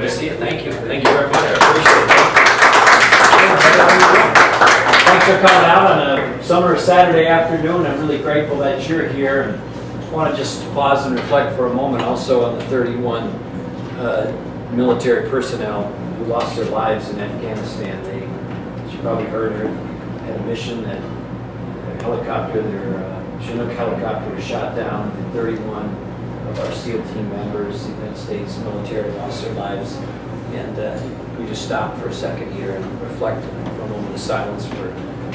to see you. Thank you. Thank you very much. I appreciate it. Thanks for coming out on a summer Saturday afternoon. I'm really grateful that you're here. And I want to just pause and reflect for a moment also on the 31 military personnel who lost their lives in Afghanistan. They, as you probably heard, had a mission that their Chinook helicopter was shot down, and 31 of our SEAL team members, the United States military, lost their lives. And we just stopped for a second here and reflect for a moment of silence for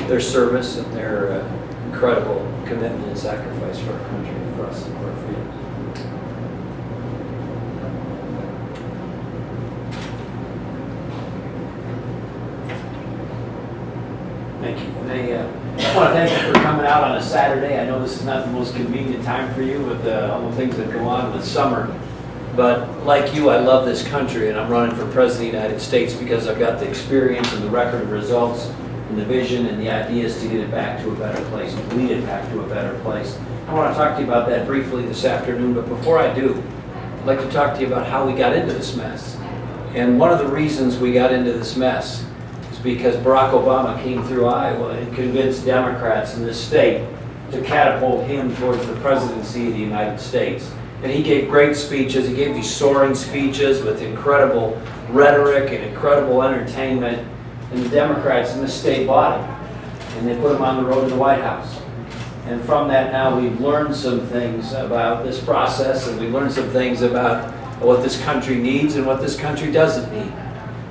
their service and their incredible commitment and sacrifice for our country and for us and for our freedom. Thank you. And I want to thank you for coming out on a Saturday. I know this is not the most convenient time for you with all the things that go on with summer. But like you, I love this country, and I'm running for President of the United States because I've got the experience and the record of results and the vision and the ideas to get it back to a better place, to lead it back to a better place. I want to talk to you about that briefly this afternoon, but before I do, I'd like to talk to you about how we got into this mess. And one of the reasons we got into this mess is because Barack Obama came through Iowa and convinced Democrats in this state to catapult him towards the presidency of the United States. And he gave great speeches. He gave these soaring speeches with incredible rhetoric and incredible entertainment. And the Democrats in this state bought him. And they put him on the road to the White House. And from that now we've learned some things about this process, and we've learned some things about what this country needs and what this country doesn't need.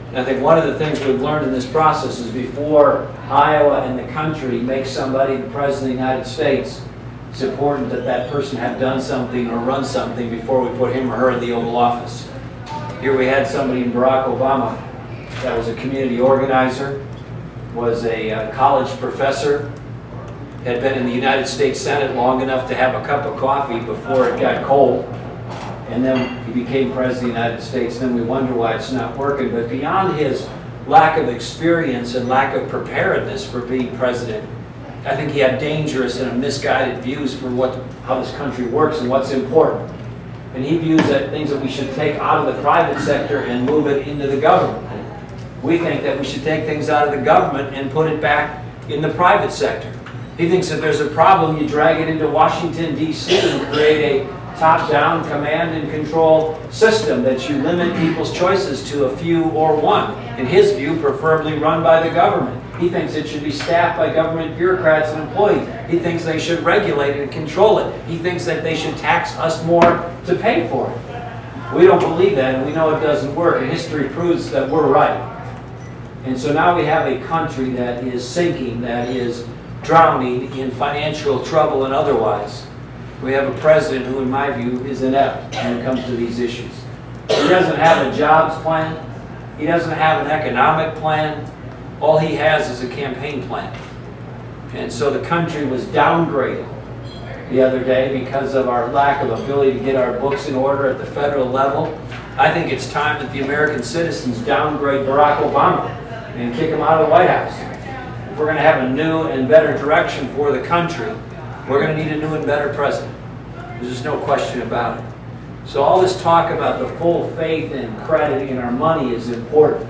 And I think one of the things we've learned in this process is before Iowa and the country makes somebody the President of the United States, it's important that that person have done something or run something before we put him or her in the Oval Office. Here we had somebody in Barack Obama that was a community organizer, was a college professor, had been in the United States Senate long enough to have a cup of coffee before it got cold, and then he became President of the United States. Then we wonder why it's not working. But beyond his lack of experience and lack of preparedness for being president, I think he had dangerous and misguided views for how this country works and what's important. And he views that things that we should take out of the private sector and move it into the government. We think that we should take things out of the government and put it back in the private sector. He thinks if there's a problem, you drag it into Washington, D.C. and create a top-down command and control system that you limit people's choices to a few or one. In his view, preferably run by the government. He thinks it should be staffed by government bureaucrats and employees. He thinks they should regulate it and control it. He thinks that they should tax us more to pay for it. We don't believe that, and we know it doesn't work, and history proves that we're right. And so now we have a country that is sinking, that is drowning in financial trouble and otherwise. We have a president who, in my view, is inept when it comes to these issues. He doesn't have a jobs plan. He doesn't have an economic plan. All he has is a campaign plan. And so the country was downgraded the other day because of our lack of ability to get our books in order at the federal level. I think it's time that the American citizens downgrade Barack Obama and kick him out of the White House. If we're going to have a new and better direction for the country, we're going to need a new and better president. There's just no question about it. So all this talk about the full faith and credit in our money is important.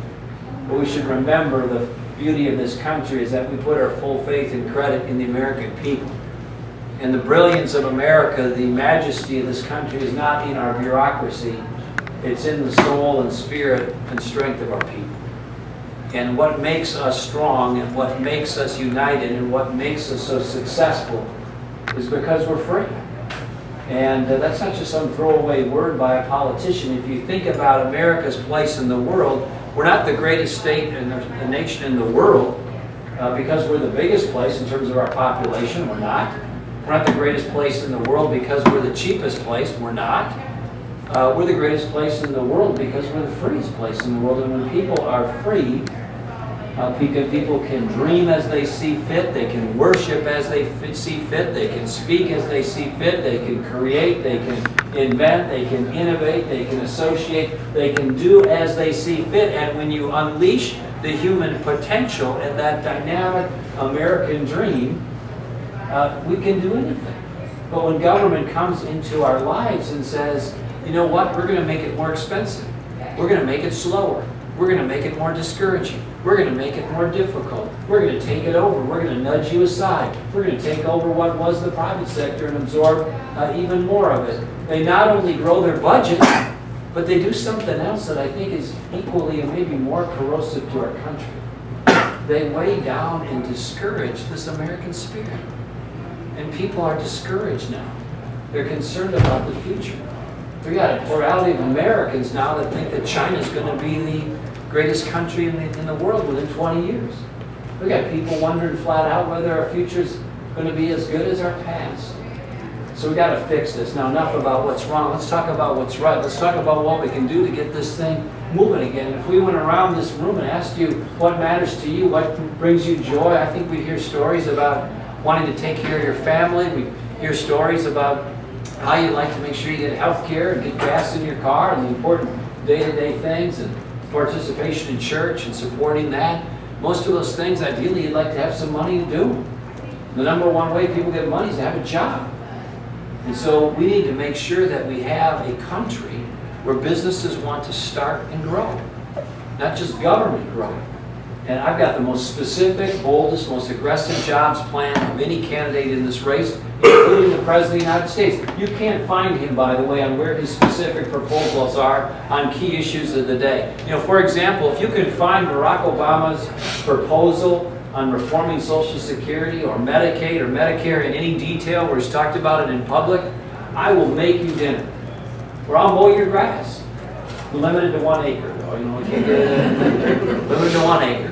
But we should remember the beauty of this country is that we put our full faith and credit in the American people. And the brilliance of America, the majesty of this country is not in our bureaucracy. It's in the soul and spirit and strength of our people. And what makes us strong and what makes us united and what makes us so successful is because we're free. And that's not just some throwaway word by a politician. If you think about America's place in the world, we're not the greatest state and the nation in the world because we're the biggest place in terms of our population. We're not. We're not the greatest place in the world because we're the cheapest place. We're not. We're the greatest place in the world because we're the freest place in the world. And when people are free, people can dream as they see fit, they can worship as they see fit, they can speak as they see fit, they can create, they can invent, they can innovate, they can associate, they can do as they see fit. And when you unleash the human potential and that dynamic American dream, we can do anything. But when government comes into our lives and says, you know what, we're going to make it more expensive. We're going to make it slower. We're going to make it more discouraging. We're going to make it more difficult. We're going to take it over. We're going to nudge you aside. We're going to take over what was the private sector and absorb even more of it. They not only grow their budget, but they do something else that I think is equally and maybe more corrosive to our country. They weigh down and discourage this American spirit. And people are discouraged now. They're concerned about the future. We got a plurality of Americans now that think that China's going to be the greatest country in the world within 20 years. We got people wondering flat out whether our future's going to be as good as our past. So we got to fix this. Now, enough about what's wrong. Let's talk about what's right. Let's talk about what we can do to get this thing moving again. If we went around this room and asked you what matters to you, what brings you joy, I think we'd hear stories about wanting to take care of your family. We'd hear stories about how you like to make sure you get health care and get gas in your car and the important day-to-day things and participation in church and supporting that. Most of those things, ideally, you'd like to have some money to do. The number one way people get money is to have a job. And so we need to make sure that we have a country where businesses want to start and grow, not just government growing. And I've got the most specific, boldest, most aggressive jobs plan of any candidate in this race, including the President of the United States. You can't find him, by the way, on where his specific proposals are on key issues of the day. You know, for example, if you could find Barack Obama's proposal on reforming Social Security or Medicaid or Medicare in any detail where he's talked about it in public, I will make you dinner. Or I'll mow your grass. Limited to 1 acre, though. You know, you can't get it. Limited to 1 acre.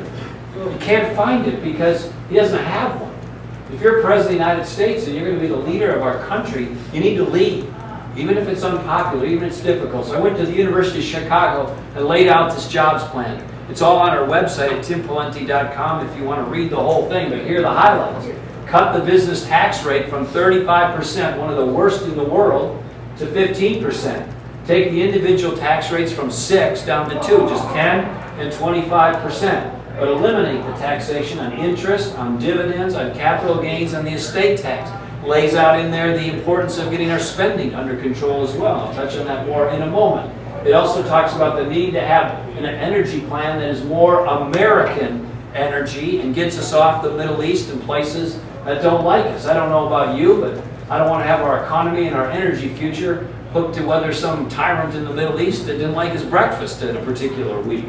You can't find it because he doesn't have one. If you're President of the United States and you're going to be the leader of our country, you need to lead, even if it's unpopular, even if it's difficult. So I went to the University of Chicago and laid out this jobs plan. It's all on our website at timpawlenty.com if you want to read the whole thing, but here are the highlights. Cut the business tax rate from 35%, one of the worst in the world, to 15%. Take the individual tax rates from 6 down to 2, just 10 and 25%. But eliminate the taxation on interest, on dividends, on capital gains, on the estate tax. Lays out in there the importance of getting our spending under control as well. I'll touch on that more in a moment. It also talks about the need to have an energy plan that is more American energy and gets us off the Middle East and places that don't like us. I don't know about you, but I don't want to have our economy and our energy future hooked to whether some tyrant in the Middle East that didn't like his breakfast in a particular week.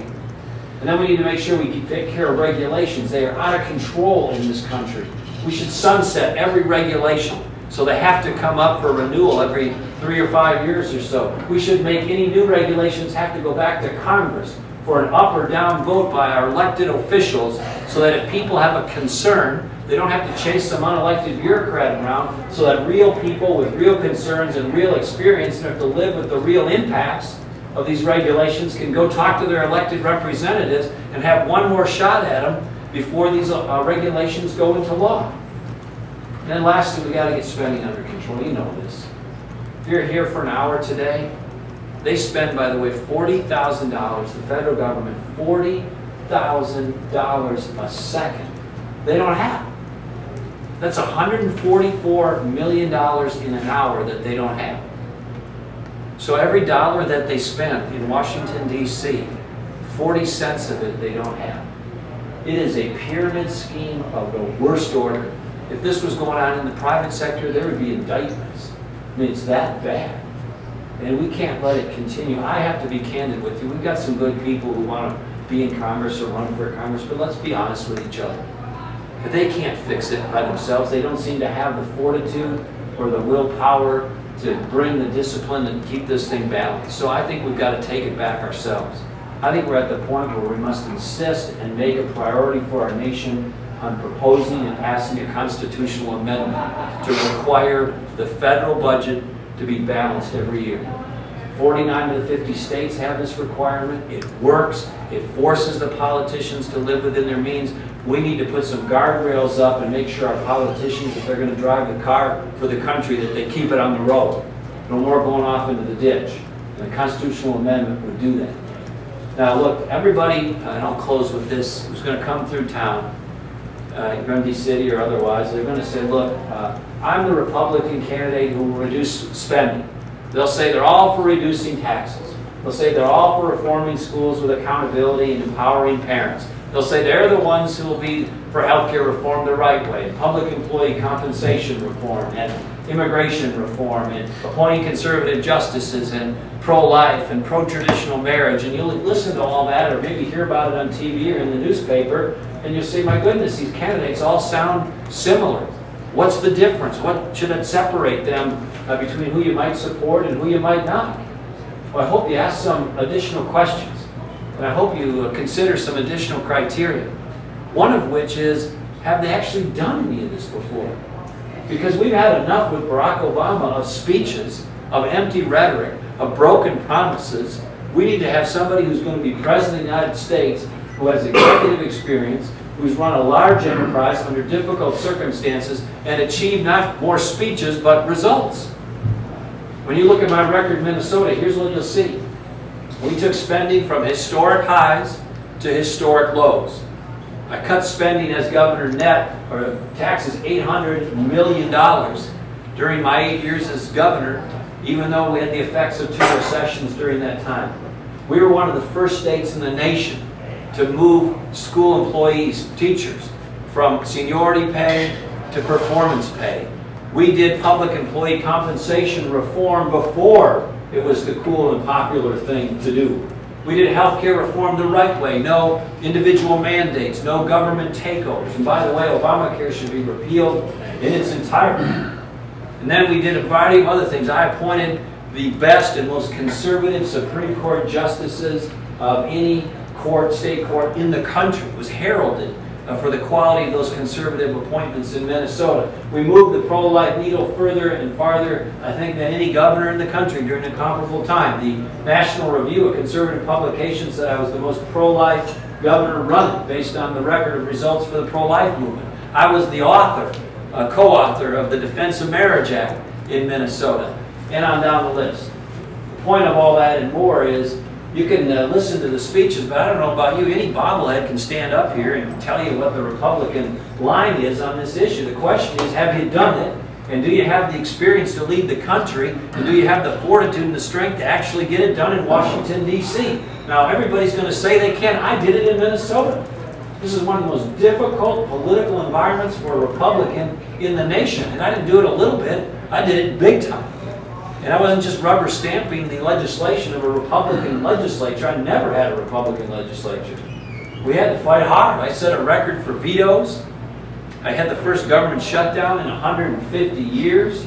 And then we need to make sure we can take care of regulations. They are out of control in this country. We should sunset every regulation so they have to come up for renewal every 3 or 5 years or so. We should make any new regulations have to go back to Congress for an up or down vote by our elected officials so that if people have a concern, they don't have to chase some unelected bureaucrat around, so that real people with real concerns and real experience and have to live with the real impacts of these regulations can go talk to their elected representatives and have one more shot at them before these regulations go into law. And then lastly, we got to get spending under control. You know this. If you're here for an hour today, they spend, by the way, $40,000, the federal government, $40,000 a second. They don't have. That's $144 million in an hour that they don't have. So every dollar that they spend in Washington, D.C., 40 cents of it they don't have. It is a pyramid scheme of the worst order. If this was going on in the private sector, there would be indictments. I mean, it's that bad. And we can't let it continue. I have to be candid with you. We've got some good people who want to be in Congress or run for Congress, but let's be honest with each other. If they can't fix it by themselves, they don't seem to have the fortitude or the willpower to bring the discipline and keep this thing balanced. So I think we've got to take it back ourselves. I think we're at the point where we must insist and make a priority for our nation on proposing and passing a constitutional amendment to require the federal budget to be balanced every year. 49 of the 50 states have this requirement. It works. It forces the politicians to live within their means. We need to put some guardrails up and make sure our politicians, if they're going to drive the car for the country, that they keep it on the road. No more going off into the ditch. And a constitutional amendment would do that. Now look, everybody, and I'll close with this, who's going to come through town, in Grundy City or otherwise, they're going to say, look, I'm the Republican candidate who will reduce spending. They'll say they're all for reducing taxes. They'll say they're all for reforming schools with accountability and empowering parents. They'll say they're the ones who will be for healthcare reform the right way, public employee compensation reform, and immigration reform, and appointing conservative justices, and pro-life, and pro-traditional marriage. And you'll listen to all that, or maybe hear about it on TV or in the newspaper, and you'll say, my goodness, these candidates all sound similar. What's the difference? What should it separate them between who you might support and who you might not? Well, I hope you ask some additional questions. And I hope you consider some additional criteria. One of which is, have they actually done any of this before? Because we've had enough with Barack Obama of speeches, of empty rhetoric, of broken promises. We need to have somebody who's going to be President of the United States, who has executive experience, who's run a large enterprise under difficult circumstances, and achieved not more speeches, but results. When you look at my record in Minnesota, here's what you'll see. We took spending from historic highs to historic lows. I cut spending as governor net, or taxes, $800 million during my 8 years as governor, even though we had the effects of 2 recessions during that time. We were one of the first states in the nation to move school employees, teachers, from seniority pay to performance pay. We did public employee compensation reform before it was the cool and popular thing to do. We did healthcare reform the right way. No individual mandates, no government takeovers. And by the way, Obamacare should be repealed in its entirety. And then we did a variety of other things. I appointed the best and most conservative Supreme Court justices of any court, state court in the country. It was heralded for the quality of those conservative appointments in Minnesota. We moved the pro-life needle further and farther, I think, than any governor in the country during a comparable time. The National Review of Conservative Publications said I was the most pro-life governor running, based on the record of results for the pro-life movement. I was the author, co-author of the Defense of Marriage Act in Minnesota, and on down the list. The point of all that and more is, you can listen to the speeches, but I don't know about you, any bobblehead can stand up here and tell you what the Republican line is on this issue. The question is, have you done it? And do you have the experience to lead the country? And do you have the fortitude and the strength to actually get it done in Washington, D.C.? Now, everybody's going to say they can. I did it in Minnesota. This is one of the most difficult political environments for a Republican in the nation. And I didn't do it a little bit. I did it big time. And I wasn't just rubber stamping the legislation of a Republican legislature. I never had a Republican legislature. We had to fight hard. I set a record for vetoes. I had the first government shutdown in 150 years.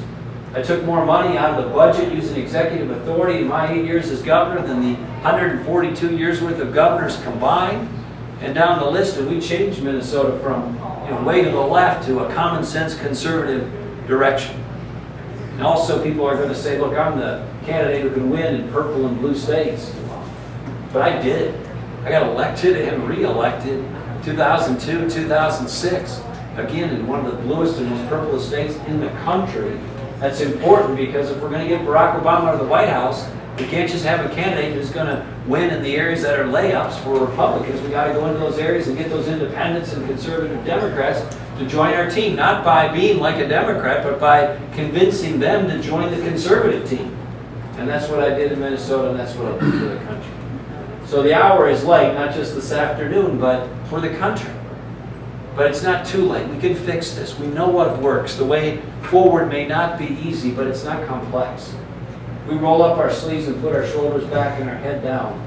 I took more money out of the budget using executive authority in my 8 years as governor than the 142 years worth of governors combined. And down the list, and we changed Minnesota from way to the left to a common sense conservative direction. And also people are going to say, look, I'm the candidate who can win in purple and blue states. But I did it. I got elected and re-elected 2002, 2006. Again, in one of the bluest and most purplest states in the country. That's important because if we're going to get Barack Obama out of the White House, we can't just have a candidate who's going to win in the areas that are layups for Republicans. We got to go into those areas and get those independents and conservative Democrats to join our team, not by being like a Democrat, but by convincing them to join the conservative team. And that's what I did in Minnesota, and that's what I'll do for the country. So the hour is late, not just this afternoon, but for the country. But it's not too late. We can fix this. We know what works. The way forward may not be easy, but it's not complex. We roll up our sleeves and put our shoulders back and our head down,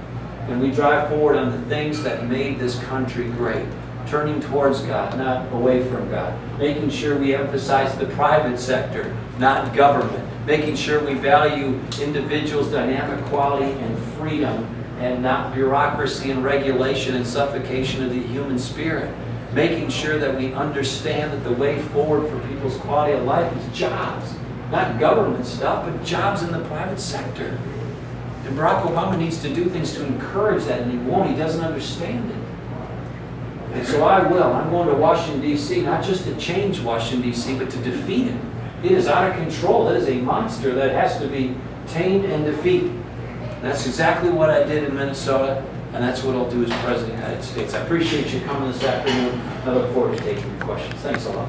and we drive forward on the things that made this country great. Turning towards God, not away from God. Making sure we emphasize the private sector, not government. Making sure we value individuals' dynamic quality and freedom, and not bureaucracy and regulation and suffocation of the human spirit. Making sure that we understand that the way forward for people's quality of life is jobs. Not government stuff, but jobs in the private sector. And Barack Obama needs to do things to encourage that, and he won't. He doesn't understand it. And so I will. I'm going to Washington, D.C., not just to change Washington, D.C., but to defeat it. It is out of control. It is a monster that has to be tamed and defeated. And that's exactly what I did in Minnesota, and that's what I'll do as President of the United States. I appreciate you coming this afternoon. I look forward to taking your questions. Thanks a lot.